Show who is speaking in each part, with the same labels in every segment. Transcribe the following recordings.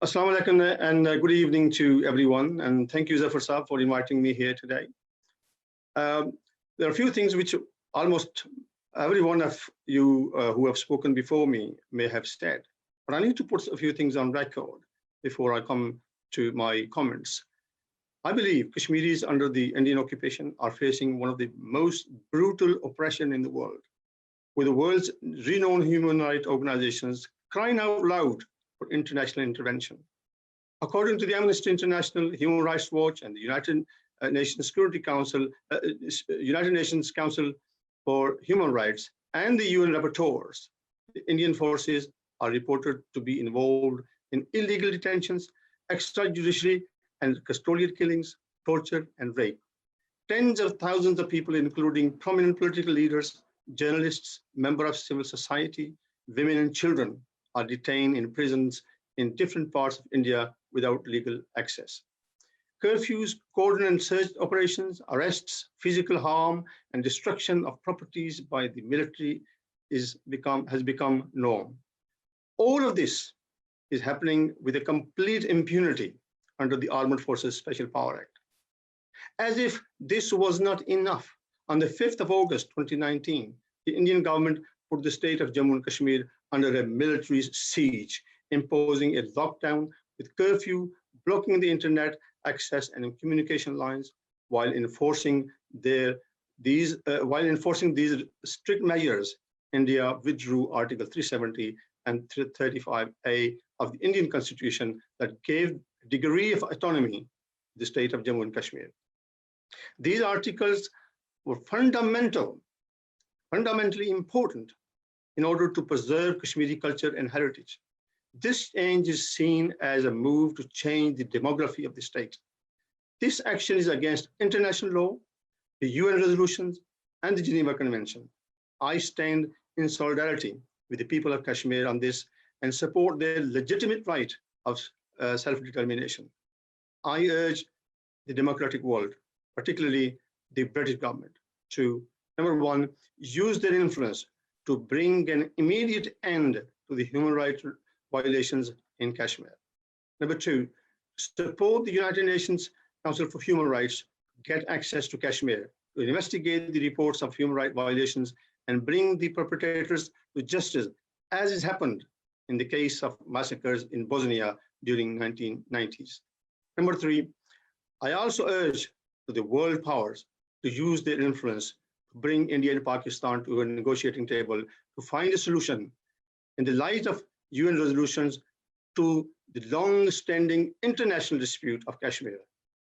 Speaker 1: Assalamu alaikum and good evening to everyone. And thank you, Zafar Saab, for inviting me here today. There are a few things which almost every one of you who have spoken before me may have said. But I need to put a few things on record before I come to my comments. I believe Kashmiris under the Indian occupation are facing one of the most brutal oppression in the world, with the world's renowned human rights organizations crying out loud for international intervention. According to the Amnesty International, Human Rights Watch, and the United Nations Security Council, United Nations Council for Human Rights, and the UN rapporteurs, the Indian forces are reported to be involved in illegal detentions, extrajudicial and custodial killings, torture, and rape. Tens of thousands of people, including prominent political leaders, journalists, members of civil society, women and children, are detained in prisons in different parts of India without legal access. Curfews, cordon and search operations, arrests, physical harm, and destruction of properties by the military has become norm. All of this is happening with a complete impunity under the Armed Forces Special Power Act. As if this was not enough, on the 5th of August 2019, the Indian government put the state of Jammu and Kashmir under a military siege, imposing a lockdown with curfew, blocking the internet access and communication lines. While enforcing these strict measures, India withdrew Article 370 and 35A of the Indian Constitution that gave a degree of autonomy to the state of Jammu and Kashmir. These articles were fundamentally important in order to preserve Kashmiri culture and heritage. This change is seen as a move to change the demography of the state. This action is against international law, the UN resolutions, and the Geneva Convention. I stand in solidarity with the people of Kashmir on this and support their legitimate right of self-determination. I urge the democratic world, particularly the British government, to, number one, use their influence to bring an immediate end to the human rights violations in Kashmir. Number two, support the United Nations Council for Human Rights, get access to Kashmir, to investigate the reports of human rights violations and bring the perpetrators to justice, as has happened in the case of massacres in Bosnia during 1990s. Number three, I also urge the world powers to use their influence to bring India and Pakistan to a negotiating table to find a solution in the light of UN resolutions to the long-standing international dispute of Kashmir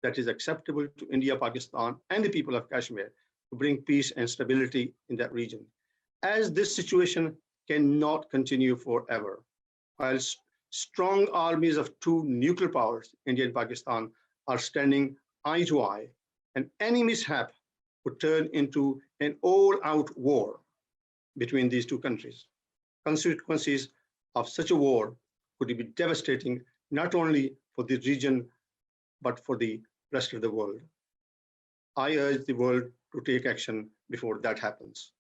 Speaker 1: that is acceptable to India, Pakistan, and the people of Kashmir to bring peace and stability in that region. As this situation cannot continue forever, while strong armies of two nuclear powers, India and Pakistan, are standing eye to eye, and any mishap would turn into an all-out war between these two countries. Consequences of such a war could be devastating, not only for the region, but for the rest of the world. I urge the world to take action before that happens.